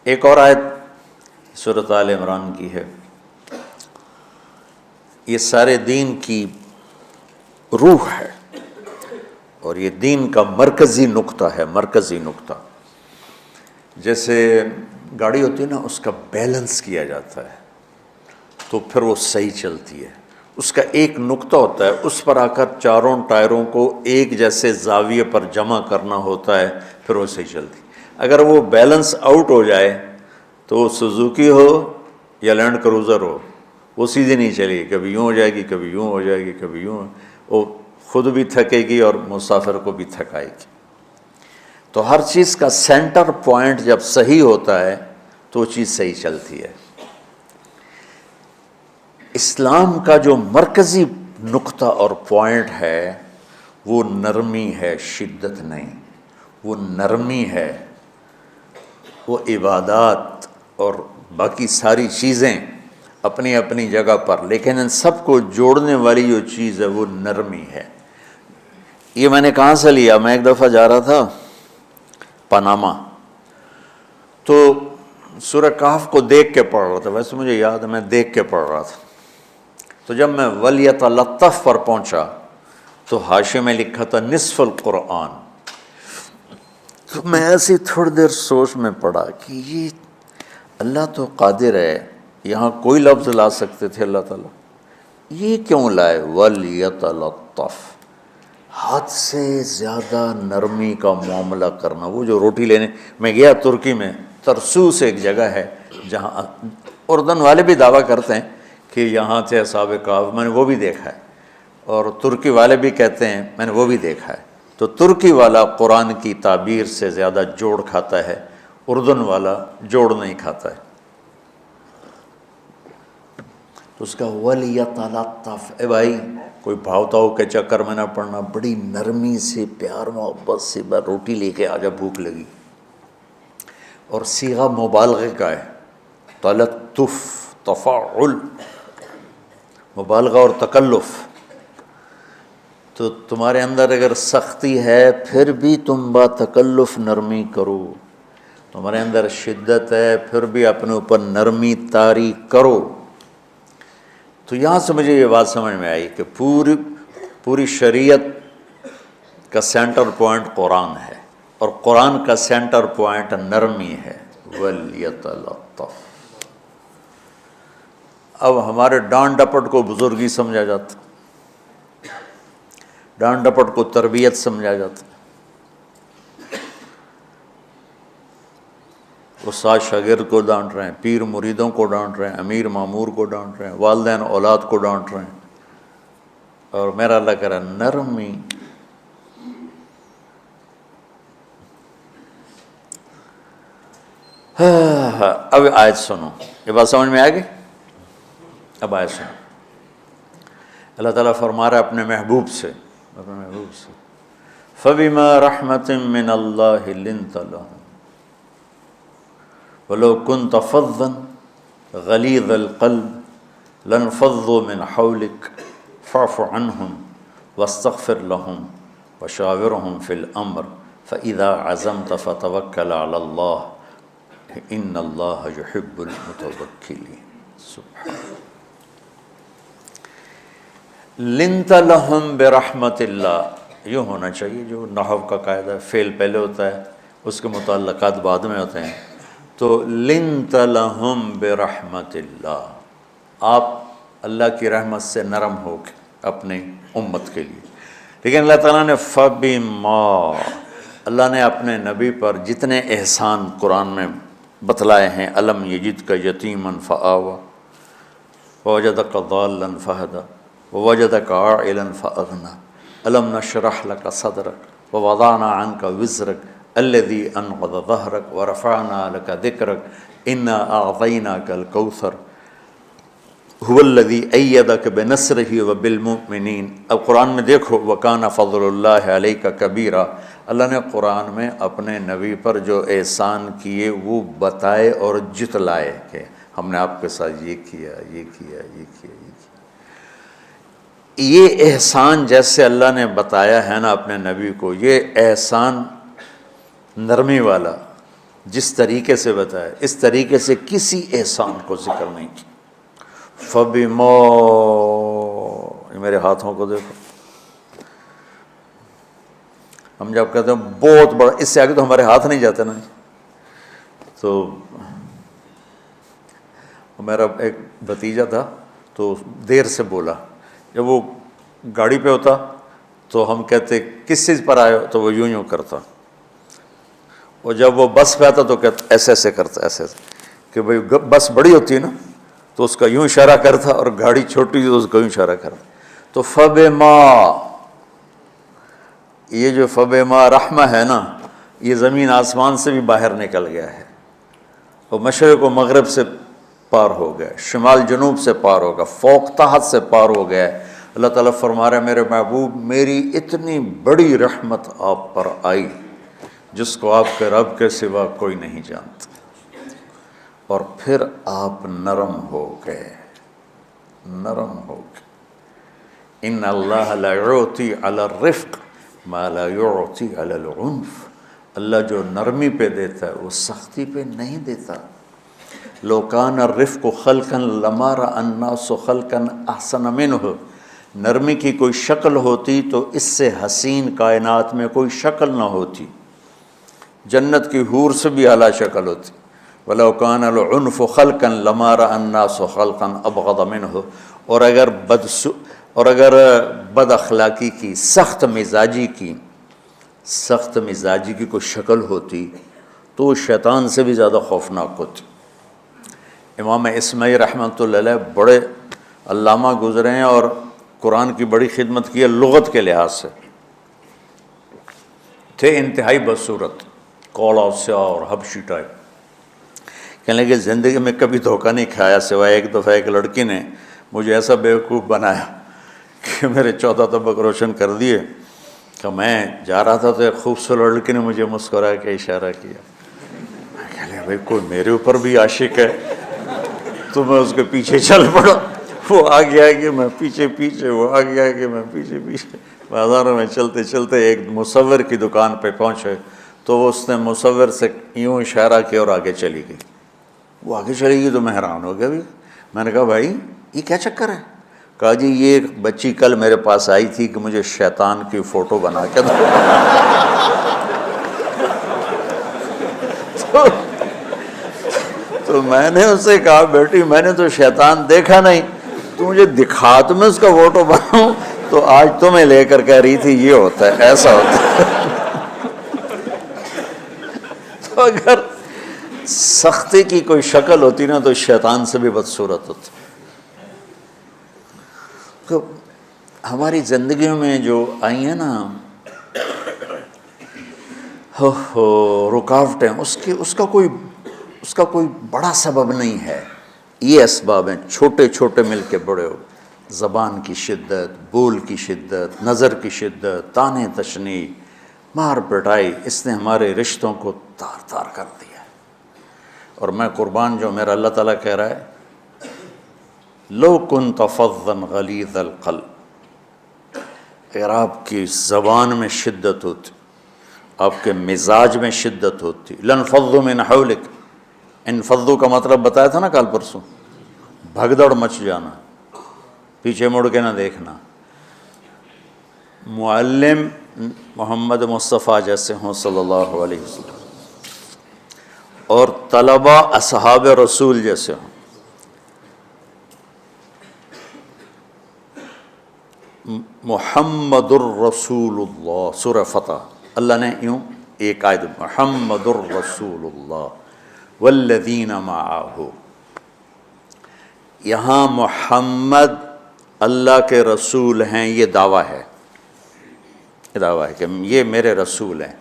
ایک اور آیت سورۃ آل عمران کی ہے، یہ سارے دین کی روح ہے اور یہ دین کا مرکزی نقطہ ہے، مرکزی نقطہ۔ جیسے گاڑی ہوتی ہے نا، اس کا بیلنس کیا جاتا ہے تو پھر وہ صحیح چلتی ہے۔ اس کا ایک نقطہ ہوتا ہے، اس پر آ کر چاروں ٹائروں کو ایک جیسے زاویے پر جمع کرنا ہوتا ہے، پھر وہ صحیح چلتی ہے۔ اگر وہ بیلنس آؤٹ ہو جائے تو سوزوکی ہو یا لینڈ کروزر ہو، وہ سیدھی نہیں چلے گی، کبھی یوں ہو جائے گی، کبھی یوں ہو جائے گی، کبھی یوں، وہ خود بھی تھکے گی اور مسافر کو بھی تھکائے گی۔ تو ہر چیز کا سینٹر پوائنٹ جب صحیح ہوتا ہے تو وہ چیز صحیح چلتی ہے۔ اسلام کا جو مرکزی نقطہ اور پوائنٹ ہے وہ نرمی ہے، شدت نہیں، وہ نرمی ہے۔ وہ عبادات اور باقی ساری چیزیں اپنی اپنی جگہ پر، لیکن ان سب کو جوڑنے والی جو چیز ہے وہ نرمی ہے۔ یہ میں نے کہاں سے لیا؟ میں ایک دفعہ جا رہا تھا پاناما، تو سورہ کہف کو دیکھ کے پڑھ رہا تھا، ویسے مجھے یاد ہے میں دیکھ کے پڑھ رہا تھا۔ تو جب میں وَلْيَتَلَطَّفْ پر پہنچا تو حاشیے میں لکھا تھا نصف القرآن۔ تو میں ایسی تھوڑی دیر سوچ میں پڑا کہ یہ اللہ تو قادر ہے، یہاں کوئی لفظ لا سکتے تھے اللہ تعالیٰ، یہ کیوں لائے وَلْيَتَلَطَّفْ؟ حد سے زیادہ نرمی کا معاملہ کرنا۔ وہ جو روٹی لینے میں گیا ترکی میں، ترسوس ایک جگہ ہے جہاں اردن والے بھی دعویٰ کرتے ہیں کہ یہاں سے اصحاب کہف، میں نے وہ بھی دیکھا ہے، اور ترکی والے بھی کہتے ہیں میں نے وہ بھی دیکھا ہے۔ تو ترکی والا قرآن کی تعبیر سے زیادہ جوڑ کھاتا ہے، اردن والا جوڑ نہیں کھاتا ہے۔ تو اس کا وَلْيَتَلَطَّفْ، اے بھائی کوئی بھاؤ تاؤ کے چکر میں نہ پڑنا، بڑی نرمی سے پیار محبت سے بس روٹی لے کے آجا، بھوک لگی۔ اور صیغہ مبالغے کا ہے، تلطف، تفاعل، مبالغہ اور تکلف۔ تو تمہارے اندر اگر سختی ہے پھر بھی تم با تکلف نرمی کرو، تمہارے اندر شدت ہے پھر بھی اپنے اوپر نرمی طاری کرو۔ تو یہاں سے مجھے یہ بات سمجھ میں آئی کہ پوری شریعت کا سینٹر پوائنٹ قرآن ہے، اور قرآن کا سینٹر پوائنٹ نرمی ہے، وَلْيَتَلَطَّفْ۔ اب ہمارے ڈانٹ ڈپٹ کو بزرگی سمجھا جاتا، ڈانٹ ڈپٹ کو تربیت سمجھا جاتا، استاد شاگرد کو ڈانٹ رہے ہیں، پیر مریدوں کو ڈانٹ رہے ہیں، امیر مامور کو ڈانٹ رہے ہیں، والدین اولاد کو ڈانٹ رہے ہیں، اور میرا اللہ کہہ رہا ہے نرمی۔ اب آیت سنو، یہ بات سمجھ میں آ گئی؟ اب آیت سنو، اللہ تعالیٰ فرما رہا ہے اپنے محبوب سے، فَبِمَا رَحْمَةٍ مِّنَ اللَّهِ لِنْتَ لَهُمْ وَلَوْ كُنْتَ فَظًّا غَلِيظَ الْقَلْبِ لَانفَضُّوا مِنْ حَوْلِكَ فَاعْفُ عَنْهُمْ وَاسْتَغْفِرْ لَهُمْ وَشَاوِرْهُمْ فِي الْأَمْرِ فَإِذَا عَزَمْتَ فَتَوَكَّلْ عَلَى اللَّهِ إِنَّ اللَّهَ يُحِبُّ الْمُتَوَكِّلِينَ۔ سبحان لنت لہم برحمت اللہ، یہ ہونا چاہیے جو نحو کا قاعدہ ہے، فعل پہلے ہوتا ہے اس کے متعلقات بعد میں ہوتے ہیں۔ تو لنت لہم برحمت اللہ، آپ اللہ کی رحمت سے نرم ہو کے اپنی امت کے لیے۔ لیکن اللہ تعالیٰ نے فبما، اللہ نے اپنے نبی پر جتنے احسان قرآن میں بتلائے ہیں، الم یجدک یتیما فآویٰ ووجدک ضالا فہدیٰ ووجدک عائلا فأغنیٰ الم نشرح لک صدرک ووضعنا عنک وزرک الذی انقض ظہرک ورفعنا لک ذکرک انا اعطیناک الکوثر هو الذی ایدک بنصرہ وبالمؤمنین۔ اب قرآن میں دیکھو، وکان فضل اللہ علیک کبیرا، اللہ نے قرآن میں اپنے نبی پر جو احسان کیے وہ بتائے اور جتلائے کہ ہم نے آپ کے ساتھ یہ کیا، یہ کیا، یہ کیا، یہ کیا۔ یہ احسان جیسے اللہ نے بتایا ہے نا اپنے نبی کو، یہ احسان نرمی والا، جس طریقے سے بتایا اس طریقے سے کسی احسان کو ذکر نہیں کیا۔ فَبِمَا، میرے ہاتھوں کو دیکھو، ہم جب کہتے ہیں بہت بڑا، اس سے آگے تو ہمارے ہاتھ نہیں جاتے نا۔ تو میرا ایک بھتیجا تھا تو دیر سے بولا، جب وہ گاڑی پہ ہوتا تو ہم کہتے کس چیز پر آئے ہو، تو وہ یوں کرتا، اور جب وہ بس پہ آتا تو کہتا ایسے ایسے کرتا، ایسے کہ بھئی بس بڑی ہوتی ہے نا تو اس کا یوں اشارہ کرتا، اور گاڑی چھوٹی تو اس کا یوں اشارہ کرتا۔ تو فَبِمَا، یہ جو فَبِمَا رحمہ ہے نا، یہ زمین آسمان سے بھی باہر نکل گیا ہے، اور مشرق و مغرب سے پار ہو گیا، شمال جنوب سے پار ہوگا، فوق تحت سے پار ہو گیا ہے۔ اللہ تعالیٰ فرما رہا ہے میرے محبوب میری اتنی بڑی رحمت آپ پر آئی جس کو آپ کے رب کے سوا کوئی نہیں جانتا، اور پھر آپ نرم ہو گئے، نرم ہو گئے۔ ان اللہ لا یعطی علی الرفق ما لا یعطی علی العنف، اللہ جو نرمی پہ دیتا ہے وہ سختی پہ نہیں دیتا۔ لو کان الرفق خلقا لما رأى الناس خلقا احسن منه، نرمی کی کوئی شکل ہوتی تو اس سے حسین کائنات میں کوئی شکل نہ ہوتی، جنت کی حور سے بھی اعلیٰ شکل ہوتی۔ وَلَوْ كَانَ الْعُنْفُ خَلْقًا لَمَا رَأَى النَّاسُ خَلْقًا أَبْغَضَ مِنْهُ، اور اگر بد اخلاقی کی، سخت مزاجی کی کوئی شکل ہوتی تو وہ شیطان سے بھی زیادہ خوفناک ہوتی۔ امام اسماعیل رحمۃ اللہ علیہ بڑے علامہ گزرے ہیں اور قرآن کی بڑی خدمت کی ہے لغت کے لحاظ سے، تھے انتہائی بدصورت، کوڑا سیاہ اور حبشی ٹائپ۔ کہنے لگے زندگی میں کبھی دھوکہ نہیں کھایا سوائے ایک دفعہ ایک لڑکی نے مجھے ایسا بیوقوف بنایا کہ میرے 14 طبق روشن کر دیے کہ میں جا رہا تھا تو ایک خوبصورت لڑکی نے مجھے مسکرا کے اشارہ کیا۔ میں کہہ لیا بھائی کوئی میرے اوپر بھی عاشق ہے، تو میں اس کے پیچھے چل پڑا، وہ آگے آگے میں پیچھے پیچھے، وہ آگے آگے میں پیچھے پیچھے، بازاروں میں چلتے چلتے ایک مصور کی دکان پہ پہنچے تو اس نے مصور سے یوں اشارہ کیا اور آگے چلی گئی۔ وہ آگے چلی گئی تو میں حیران ہو گیا بھی، میں نے کہا بھائی یہ کیا چکر ہے؟ کہا جی یہ ایک بچی کل میرے پاس آئی تھی کہ مجھے شیطان کی فوٹو بنا کے دو۔ تو میں نے اس سے کہا بیٹی میں نے تو شیطان دیکھا نہیں، تو مجھے دکھا تو میں اس کا فوٹو بناؤں، تو آج تمہیں لے کر کہہ رہی تھی یہ ہوتا ہے، ایسا ہوتا ہے۔ تو اگر سختی کی کوئی شکل ہوتی نا تو شیطان سے بھی بدصورت ہوتی۔ تو ہماری زندگیوں میں جو آئی ہیں نا رکاوٹیں، اس کا کوئی بڑا سبب نہیں ہے، یہ اسباب ہیں چھوٹے چھوٹے مل کے بڑے ہو، زبان کی شدت، بول کی شدت، نظر کی شدت، طعنے تشنیع، مار پٹائی، اس نے ہمارے رشتوں کو تار تار کر دیا۔ اور میں قربان جو میرا اللہ تعالیٰ کہہ رہا ہے لو کنت فظا غلیظ القلب، اگر آپ کی زبان میں شدت ہوتی، آپ کے مزاج میں شدت ہوتی، لانفضوا من حولک، انفضوا کا مطلب بتایا تھا نا کل پرسوں، بھگدڑ مچ جانا، پیچھے مڑ کے نہ دیکھنا۔ معلم محمد مصطفیٰ جیسے ہوں صلی اللہ علیہ وسلم، اور طلبہ اصحاب رسول جیسے ہوں، محمد الرسول اللہ، سورہ فتح اللہ نے یوں ایک آیت محمد الرسول اللہ والذین معہ، یہاں محمد اللہ کے رسول ہیں، یہ دعویٰ ہے، کہ یہ میرے رسول ہیں۔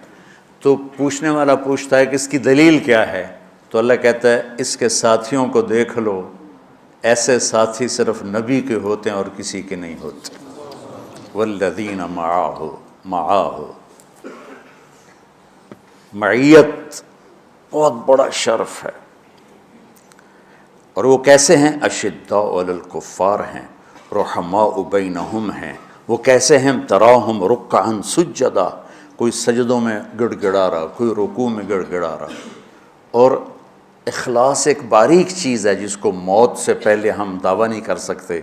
تو پوچھنے والا پوچھتا ہے کہ اس کی دلیل کیا ہے؟ تو اللہ کہتا ہے اس کے ساتھیوں کو دیکھ لو، ایسے ساتھی صرف نبی کے ہوتے ہیں اور کسی کے نہیں ہوتے۔ والذین معاہ، معیت بہت بڑا شرف ہے۔ اور وہ کیسے ہیں؟ اشداء علی الکفار ہیں، رحماء بینہم ہیں۔ وہ کیسے ہیں؟ تراہم رکعا سجدا، کوئی سجدوں میں گڑ گڑا رہا، کوئی رکوع میں گڑ گڑا رہا، اور اخلاص ایک باریک چیز ہے جس کو موت سے پہلے ہم دعویٰ نہیں کر سکتے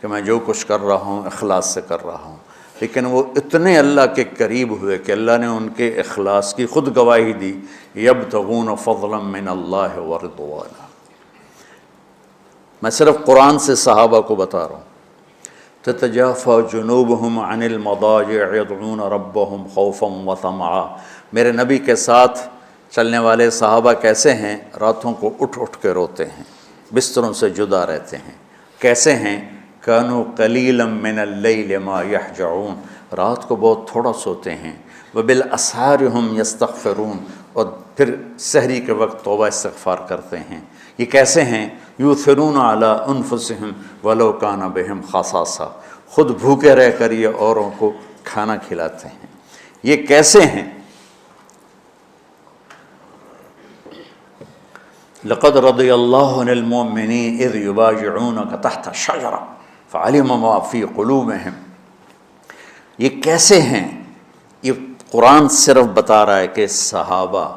کہ میں جو کچھ کر رہا ہوں اخلاص سے کر رہا ہوں، لیکن وہ اتنے اللہ کے قریب ہوئے کہ اللہ نے ان کے اخلاص کی خود گواہی دی، یبتغون فضلا من اللہ ورضوانا۔ میں صرف قرآن سے صحابہ کو بتا رہا ہوں، تتجافى جنوبهم عن المضاجع يدعون ربهم خوفا وطمعا۔ میرے نبی کے ساتھ چلنے والے صحابہ کیسے ہیں؟ راتوں کو اٹھ اٹھ کے روتے ہیں، بستروں سے جدا رہتے ہیں۔ کیسے ہیں؟ كانوا قليلا من الليل ما يهجعون، رات کو بہت تھوڑا سوتے ہیں۔ وبالاسحار هم يستغفرون، اور پھر سحری کے وقت توبہ استغفار کرتے ہیں۔ یہ کیسے ہیں؟ یؤثرون علی انفسهم ولو کان بهم خصاصہ، خود بھوکے رہ کر یہ اوروں کو کھانا کھلاتے ہیں۔ یہ کیسے ہیں؟ لقد رضی اللہ عن المؤمنین اذ یبایعونک تحت الشجرہ فعلم ما فی قلوبہم۔ یہ کیسے ہیں؟ یہ قرآن صرف بتا رہا ہے کہ صحابہ،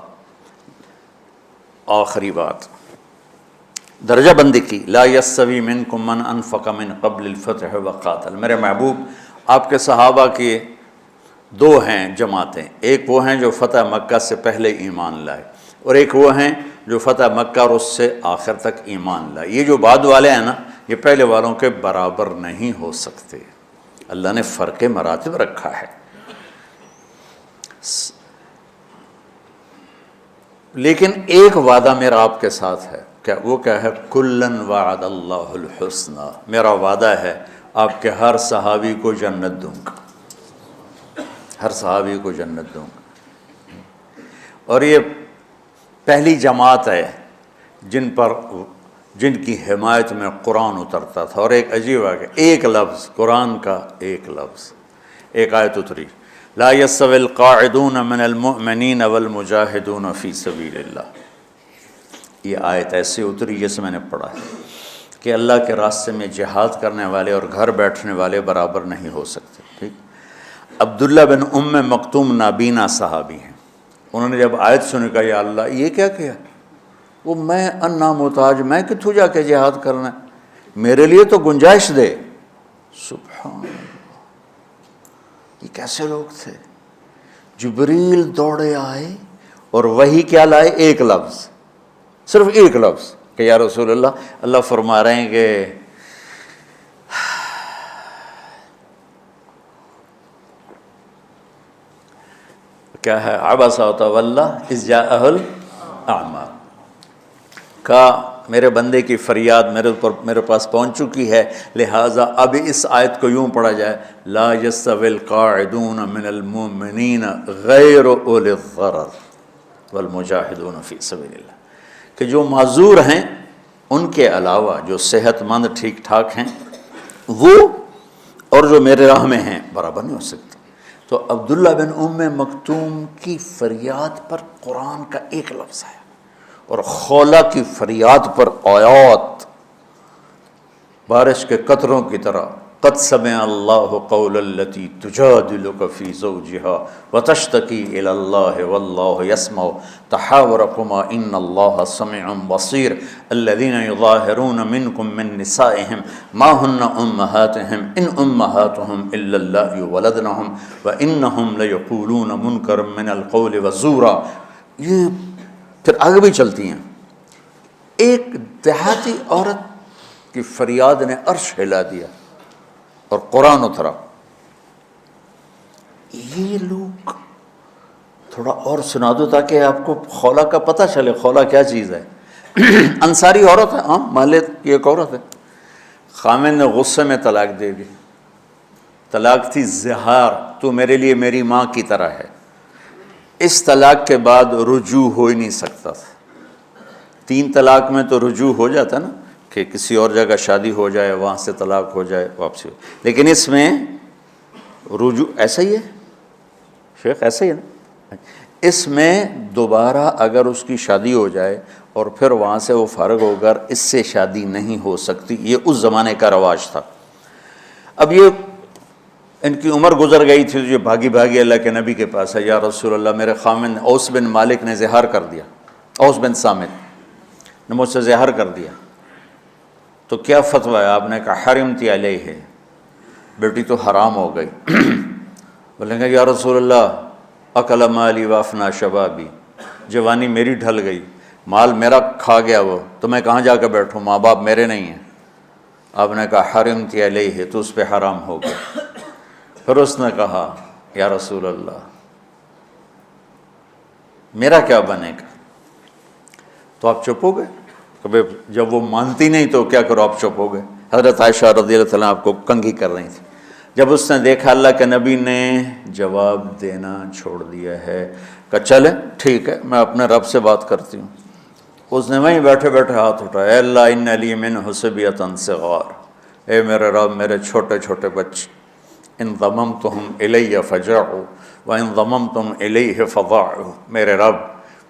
آخری بات درجہ بندی کی، لا یستوی منکم من انفق من قبل الفتح وقاتل۔ میرے محبوب، آپ کے صحابہ کے دو ہیں جماعتیں، ایک وہ ہیں جو فتح مکہ سے پہلے ایمان لائے، اور ایک وہ ہیں جو فتح مکہ اور اس سے آخر تک ایمان لائے۔ یہ جو بعد والے ہیں نا، یہ پہلے والوں کے برابر نہیں ہو سکتے، اللہ نے فرق مراتب رکھا ہے۔ لیکن ایک وعدہ میرا آپ کے ساتھ ہے، کیا وہ کیا ہے؟ کلن وعد اللہ الحسنى، میرا وعدہ ہے آپ کے ہر صحابی کو جنت دوں گا، ہر صحابی کو جنت دوں گا۔ اور یہ پہلی جماعت ہے جن کی حمایت میں قرآن اترتا تھا۔ اور ایک عجیب ہے کہ ایک لفظ قرآن کا، ایک لفظ، ایک آیت اتری، لا يستوي القاعدون من المؤمنین والمجاہدون فی سبیل اللہ۔ یہ آیت ایسے اتری جیسے میں نے پڑھا ہے کہ اللہ کے راستے میں جہاد کرنے والے اور گھر بیٹھنے والے برابر نہیں ہو سکتے۔ ٹھیک، عبداللہ بن ام مکتوم نابینا صحابی ہیں، انہوں نے جب آیت سنی کہا یا اللہ یہ کیا کیا؟ وہ میں انا محتاج، میں کتوں جا کے جہاد کرنا ہے، میرے لیے تو گنجائش دے۔ سبحان اللہ، یہ کیسے لوگ تھے؟ جبریل دوڑے آئے اور وہی کیا لائے؟ ایک لفظ، صرف ایک لفظ کہ یا رسول اللہ فرما رہے ہیں کہ کیا ہے؟ عبس وتولی اذ جاءہ الاعمى، کہا میرے بندے کی فریاد میرے پاس پہنچ چکی ہے، لہٰذا اب اس آیت کو یوں پڑھا جائے، لا یستوی القاعدون من المؤمنین غیر اولی الضرر والمجاہدون فی سبیل اللہ، کہ جو معذور ہیں ان کے علاوہ جو صحت مند ٹھیک ٹھاک ہیں وہ اور جو میرے راہ میں ہیں برابر نہیں ہو سکتے۔ تو عبداللہ بن ام مکتوم کی فریاد پر قرآن کا ایک لفظ ہے، اور خولہ کی فریاد پر آیات بارش کے قطروں کی طرح، قد سمع اللہ قول التی تجادلک فی زوجها وتشتکی الی اللہ واللہ یسمع تحاورکما ان اللہ سمیع بصیر الذین یظاہرون منکم من نسائہم ما ہن امہاتہم ان امہاتہم الا اللہ ولدنہم وانہم لیقولون منکرا من القول وزورا۔ یہ پھر آگے بھی چلتی ہیں۔ ایک دیہاتی عورت کی فریاد نے عرش ہلا دیا اور قرآن اترا۔ یہ لوگ تھوڑا اور سنا دو تاکہ آپ کو خولہ کا پتہ چلے، خولہ کیا چیز ہے۔ انصاری عورت ہے، ہاں محلے کی ایک عورت ہے، خامن نے غصے میں طلاق دے دی، طلاق تھی زہار، تو میرے لیے میری ماں کی طرح ہے۔ اس طلاق کے بعد رجوع ہو ہی نہیں سکتا تھا۔ 3 طلاق میں تو رجوع ہو جاتا نا، کہ کسی اور جگہ شادی ہو جائے، وہاں سے طلاق ہو جائے، واپسی ہو، لیکن اس میں رجوع ایسا ہی ہے شیخ، ایسا ہی ہے نا، اس میں دوبارہ اگر اس کی شادی ہو جائے اور پھر وہاں سے وہ فارغ ہو کر اس سے شادی نہیں ہو سکتی، یہ اس زمانے کا رواج تھا۔ اب یہ ان کی عمر گزر گئی تھی، جو بھاگی بھاگی اللہ کے نبی کے پاس ہے، یا رسول اللہ میرے خامن اوس بن مالک نے زہار کر دیا، اوس بن صامت نے مجھ سے زہر کر دیا، تو کیا فتویٰ ہے؟ آپ نے کہا حرمتی علیہ ہے، بیٹی تو حرام ہو گئی۔ بولیں گے یا رسول اللہ اکل مالی وافنا شبابی، جوانی میری ڈھل گئی، مال میرا کھا گیا وہ، تو میں کہاں جا کے بیٹھوں، ماں باپ میرے نہیں ہیں۔ آپ نے کہا حرمتی علیہ، تو اس پہ حرام ہو گیا۔ پھر اس نے کہا یا رسول اللہ میرا کیا بنے گا؟ تو آپ چپ ہو گئے کہ جب وہ مانتی نہیں تو کیا کرو، آپ چپ ہو گئے۔ حضرت عائشہ رضی اللہ عنہ آپ کو کنگھی کر رہی تھی۔ جب اس نے دیکھا اللہ کے نبی نے جواب دینا چھوڑ دیا ہے، کہ چلے ٹھیک ہے میں اپنے رب سے بات کرتی ہوں، اس نے وہیں بیٹھے بیٹھے ہاتھ اٹھایا، اے اللہ ان لی منہ صبیۃ صغار، اے میرے رب میرے چھوٹے چھوٹے بچے، ان ضممتہم الی فجعوا وان ضممتم الیہ فضاعوا، میرے رب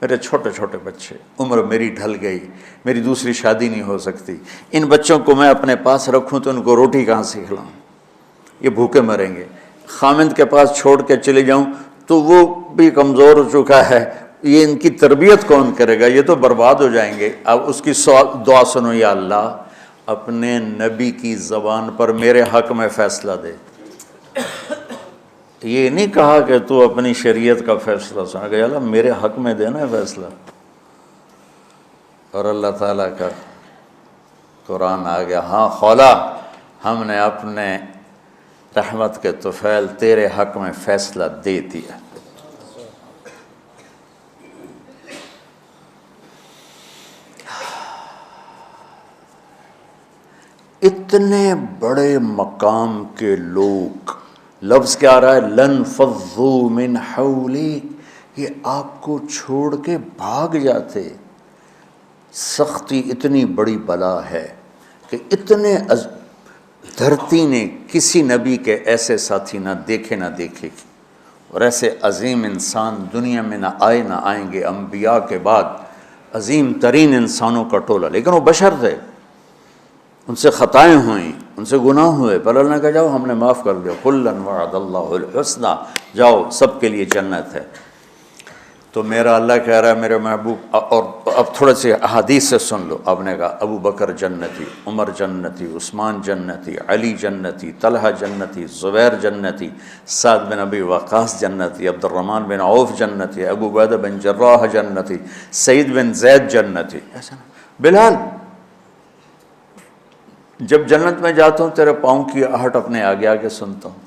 میرے چھوٹے چھوٹے بچے، عمر میری ڈھل گئی، میری دوسری شادی نہیں ہو سکتی، ان بچوں کو میں اپنے پاس رکھوں تو ان کو روٹی کہاں سے کھلاؤں، یہ بھوکے مریں گے، خامند کے پاس چھوڑ کے چلے جاؤں تو وہ بھی کمزور ہو چکا ہے، یہ ان کی تربیت کون کرے گا، یہ تو برباد ہو جائیں گے۔ اب اس کی دعا سنو، یا اللہ اپنے نبی کی زبان پر میرے حق میں فیصلہ دے۔ یہ نہیں کہا کہ تو اپنی شریعت کا فیصلہ سنا، کہ اللہ میرے حق میں دینا ہے فیصلہ۔ اور اللہ تعالیٰ کا قرآن آ گیا، ہاں خولا ہم نے اپنے رحمت کے طفیل تیرے حق میں فیصلہ دے دیا۔ اتنے بڑے مقام کے لوگ، لفظ کیا آ رہا ہے، لن فضوا من حولک، یہ آپ کو چھوڑ کے بھاگ جاتے۔ سختی اتنی بڑی بلا ہے کہ اتنے دھرتی نے کسی نبی کے ایسے ساتھی نہ دیکھے نہ دیکھے گی، اور ایسے عظیم انسان دنیا میں نہ آئیں گے، انبیاء کے بعد عظیم ترین انسانوں کا ٹولہ، لیکن وہ بشر تھے، ان سے خطائیں ہوئیں، ان سے گناہ ہوئے، پر اللہ نے کہا جاؤ ہم نے معاف کر دیا، کلا وعد اللہ الحسنی، جاؤ سب کے لیے جنت ہے۔ تو میرا اللہ کہہ رہا ہے میرے محبوب، اور اب تھوڑے سے احادیث سے سن لو۔ آپ نے کہا ابو بکر جنتی، عمر جنتی، عثمان جنتی، علی جنتی، طلحہ جنتی، زبیر جنتی، سعد بن ابی وقاص جنتی، عبد الرحمن بن عوف جنتی، ابو عبیدہ بن جراح جنتی، سعید بن زید جنتی، ایسا بلال جب جنت میں جاتا ہوں تیرے پاؤں کی آہٹ اپنے آگے آگے سنتا ہوں۔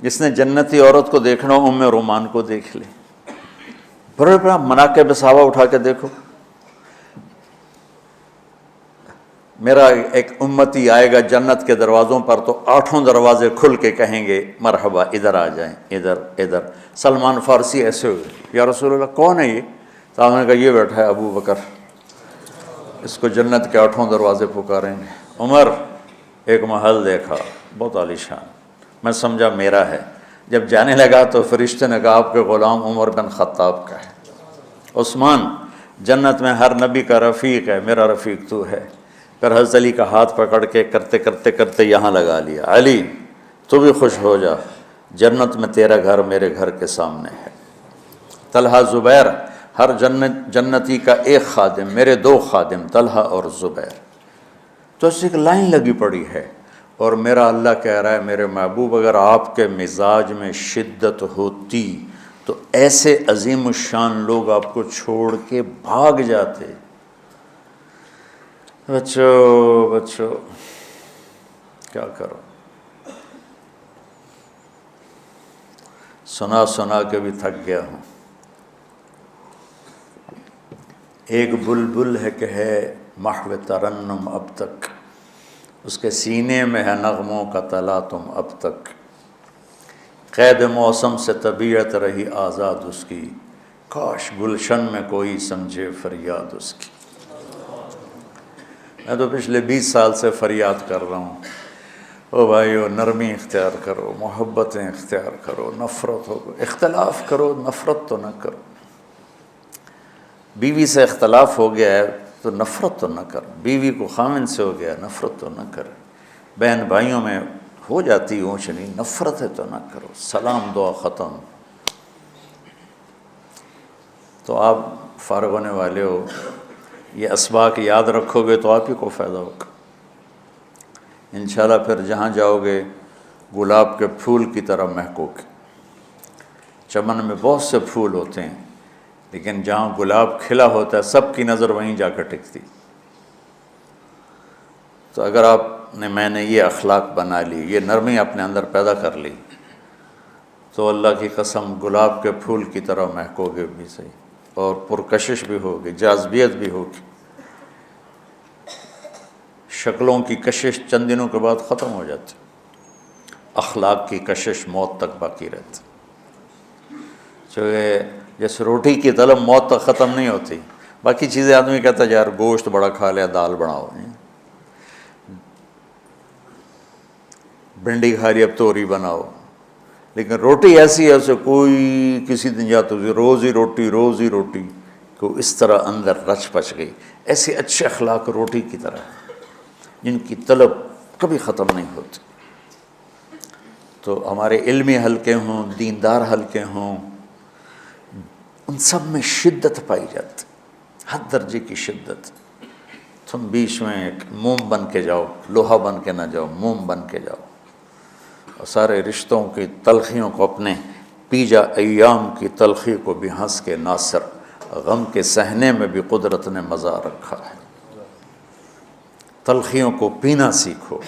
جس نے جنتی عورت کو دیکھنا ہو ام رومان کو دیکھ لے، بڑے بڑا مناقب صحابہ اٹھا کے دیکھو۔ میرا ایک امتی آئے گا جنت کے دروازوں پر تو 8 دروازے کھل کے کہیں گے مرحبا ادھر آ جائیں، ادھر ادھر۔ سلمان فارسی ایسے ہوئے، یا رسول اللہ کون ہے یہ؟ تو آپ نے کہا یہ بیٹھا ہے ابو بکر، اس کو جنت کے 8 دروازے پکاریں گے۔ عمر ایک محل دیکھا بہت عالیشان، میں سمجھا میرا ہے، جب جانے لگا تو فرشتے نے کہا آپ کے غلام عمر بن خطاب کا ہے۔ عثمان جنت میں ہر نبی کا رفیق ہے، میرا رفیق تو ہے۔ پھر حضرت علی کا ہاتھ پکڑ کے کرتے کرتے کرتے یہاں لگا لیا، علی تو بھی خوش ہو جا، جنت میں تیرا گھر میرے گھر کے سامنے ہے۔ طلحہ زبیر، ہر جنتی کا ایک خادم، میرے 2 خادم طلحہ اور زبیر۔ تو اس ایک لائن لگی پڑی ہے، اور میرا اللہ کہہ رہا ہے میرے محبوب اگر آپ کے مزاج میں شدت ہوتی تو ایسے عظیم الشان لوگ آپ کو چھوڑ کے بھاگ جاتے۔ بچو کیا کرو، سنا سنا کے بھی تھک گیا ہوں۔ ایک بلبل ہے کہ ہے محو ترنم اب تک، اس کے سینے میں ہے نغموں کا تلاطم اب تک، قید موسم سے طبیعت رہی آزاد اس کی، کاش گلشن میں کوئی سمجھے فریاد اس کی۔ میں تو پچھلے 20 سال سے فریاد کر رہا ہوں، او بھائیو نرمی اختیار کرو، محبتیں اختیار کرو، نفرت ہو اختلاف کرو، نفرت تو نہ کرو۔ بیوی سے اختلاف ہو گیا ہے تو نفرت تو نہ کر، بیوی کو خامن سے ہو گیا نفرت تو نہ کر، بہن بھائیوں میں ہو جاتی اونچ نہیں، نفرت ہے تو نہ کرو، سلام دعا ختم۔ تو آپ فارغ ہونے والے ہو، یہ اسباق یاد رکھو گے تو آپ ہی کو فائدہ ہوگا انشاءاللہ۔ پھر جہاں جاؤ گے گلاب کے پھول کی طرح مہکو گے۔ چمن میں بہت سے پھول ہوتے ہیں، لیکن جہاں گلاب کھلا ہوتا ہے سب کی نظر وہیں جا کر ٹکتی۔ تو اگر میں نے یہ اخلاق بنا لی، یہ نرمی اپنے اندر پیدا کر لی، تو اللہ کی قسم گلاب کے پھول کی طرح مہکو گے بھی صحیح، اور پرکشش بھی ہوگی، جاذبیت بھی ہوگی۔ شکلوں کی کشش چند دنوں کے بعد ختم ہو جاتی، اخلاق کی کشش موت تک باقی رہتی۔ جیسے روٹی کی طلب موت تک ختم نہیں ہوتی، باقی چیزیں آدمی کہتا ہے یار گوشت بڑا کھا لیا، دال بناؤ، بھنڈی کھا لی اب توری بناؤ، لیکن روٹی ایسی ہے اسے کوئی کسی دن جاتا روز ہی روٹی کو اس طرح اندر رچ پچ گئی۔ ایسے اچھے اخلاق روٹی کی طرح ہیں جن کی طلب کبھی ختم نہیں ہوتی۔ تو ہمارے علمی حلقے ہوں، دیندار حلقے ہوں، ان سب میں شدت پائی جاتی، ہر درجے کی شدت۔ تم بیچ میں ایک موم بن کے جاؤ، لوہا بن کے نہ جاؤ، موم بن کے جاؤ، اور سارے رشتوں کی تلخیوں کو اپنے پی جا، ایام کی تلخی کو بھی ہنس کے ناصر، غم کے سہنے میں بھی قدرت نے مزہ رکھا ہے۔ تلخیوں کو پینا سیکھو،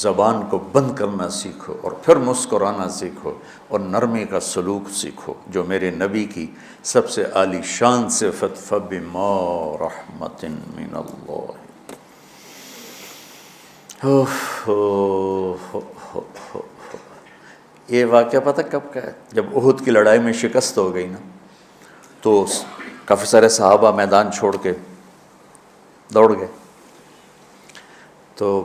زبان کو بند کرنا سیکھو، اور پھر مسکرانا سیکھو، اور نرمی کا سلوک سیکھو، جو میرے نبی کی سب سے عالی شان صفت فَبِمَا رَحْمَةٍ مِّنَ اللَّهِ۔ یہ واقعہ پتہ کب کا ہے؟ جب احد کی لڑائی میں شکست ہو گئی نا، تو کافی سارے صحابہ میدان چھوڑ کے دوڑ گئے۔ تو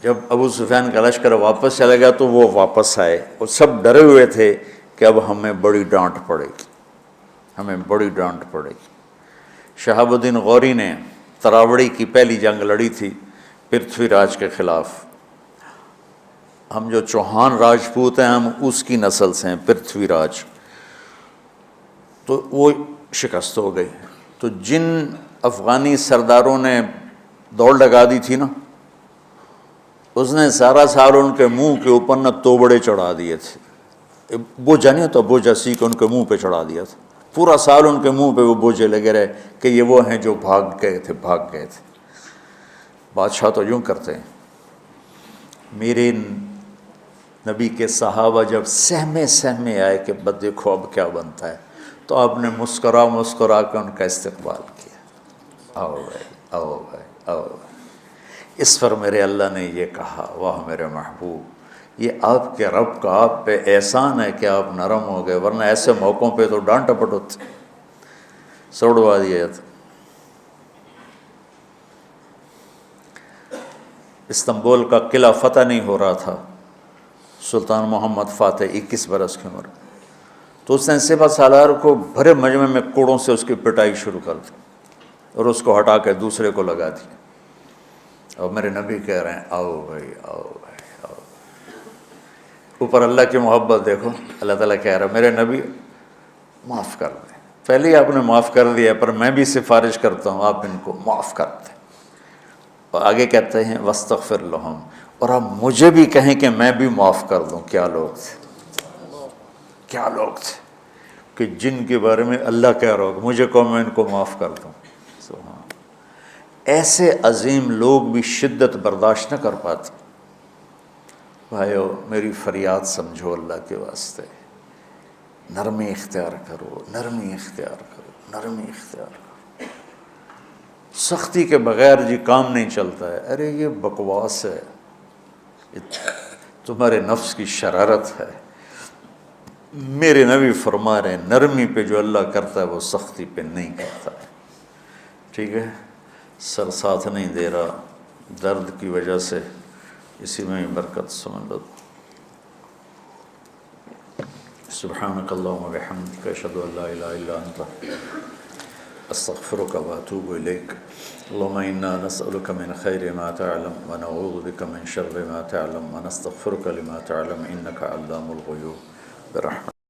جب ابو سفیان کا لشکر واپس چلا گیا تو وہ واپس آئے، اور سب ڈرے ہوئے تھے کہ اب ہمیں بڑی ڈانٹ پڑے گی، ہمیں بڑی ڈانٹ پڑے گی۔ شہاب الدین غوری نے تراوڑی کی پہلی جنگ لڑی تھی پرتھوی راج کے خلاف۔ ہم جو چوہان راجپوت ہیں ہم اس کی نسل سے ہیں، پرتھوی راج۔ تو وہ شکست ہو گئی۔ تو جن افغانی سرداروں نے دوڑ لگا دی تھی نا، اس نے سارا سال ان کے منہ کے اوپر نہ توبڑے چڑھا دیے تھے، بوجھا نہیں ہوتا، بوجھا سی کے ان کے منہ پہ چڑھا دیا تھا۔ پورا سال ان کے منہ پہ وہ بوجھے لگے رہے کہ یہ وہ ہیں جو بھاگ گئے تھے۔ بادشاہ تو یوں کرتے ہیں۔ میرے نبی کے صحابہ جب سہمے آئے کہ بس دیکھو اب کیا بنتا ہے، تو آپ نے مسکرا کے ان کا استقبال کیا، آؤ بھائی آؤ بھائی آؤ بھائی۔ اس پر میرے اللہ نے یہ کہا، واہ میرے محبوب، یہ آپ کے رب کا آپ پہ احسان ہے کہ آپ نرم ہو گئے، ورنہ ایسے موقعوں پہ تو ڈانٹ ٹپٹ ہوتی، سوڑوا دیا جاتا۔ استنبول کا قلعہ فتح نہیں ہو رہا تھا، سلطان محمد فاتح 21 برس کی عمر، تو اس نے سپہ سالار کو بھرے مجمع میں کوڑوں سے اس کی پٹائی شروع کر دی، اور اس کو ہٹا کے دوسرے کو لگا دیا۔ اور میرے نبی کہہ رہے ہیں آؤ بھائی آؤ بھائی آؤ۔ اوپر اللہ کی محبت دیکھو، اللہ تعالیٰ کہہ رہا ہے میرے نبی معاف کر دیں، پہلے ہی آپ نے معاف کر دیا، پر میں بھی سفارش کرتا ہوں آپ ان کو معاف کر دیں۔ اور آگے کہتے ہیں وَاسْتَغْفِرْ لَهُمْ، اور آپ مجھے بھی کہیں کہ میں بھی معاف کر دوں۔ کیا لوگ تھے، کیا لوگ تھے کہ جن کے بارے میں اللہ کہہ رہا ہوگا مجھے کہو میں ان کو معاف کر دوں۔ سبحان، ایسے عظیم لوگ بھی شدت برداشت نہ کر پاتے۔ بھائیو میری فریاد سمجھو اللہ کے واسطے، نرمی اختیار کرو، نرمی اختیار کرو، نرمی اختیار کرو۔ سختی کے بغیر جی کام نہیں چلتا ہے، ارے یہ بکواس ہے، تمہارے نفس کی شرارت ہے۔ میرے نبی فرما رہے ہیں نرمی پہ جو اللہ کرتا ہے وہ سختی پہ نہیں کرتا ہے۔ ٹھیک ہے، سر ساتھ نہیں دے رہا درد کی وجہ سے، اسی میں ہی برکت سمجھ لو۔ سبحانک اللہم و بحمدک، اشہد ان لا الہ الا انت، استغفرک و اتوب الیک۔ اللہم انا نسألک من خیر ما تعلم ونعوذ بک من شر ما تعلم ونستغفرک لما تعلم انک علام الغیوب برحمتک۔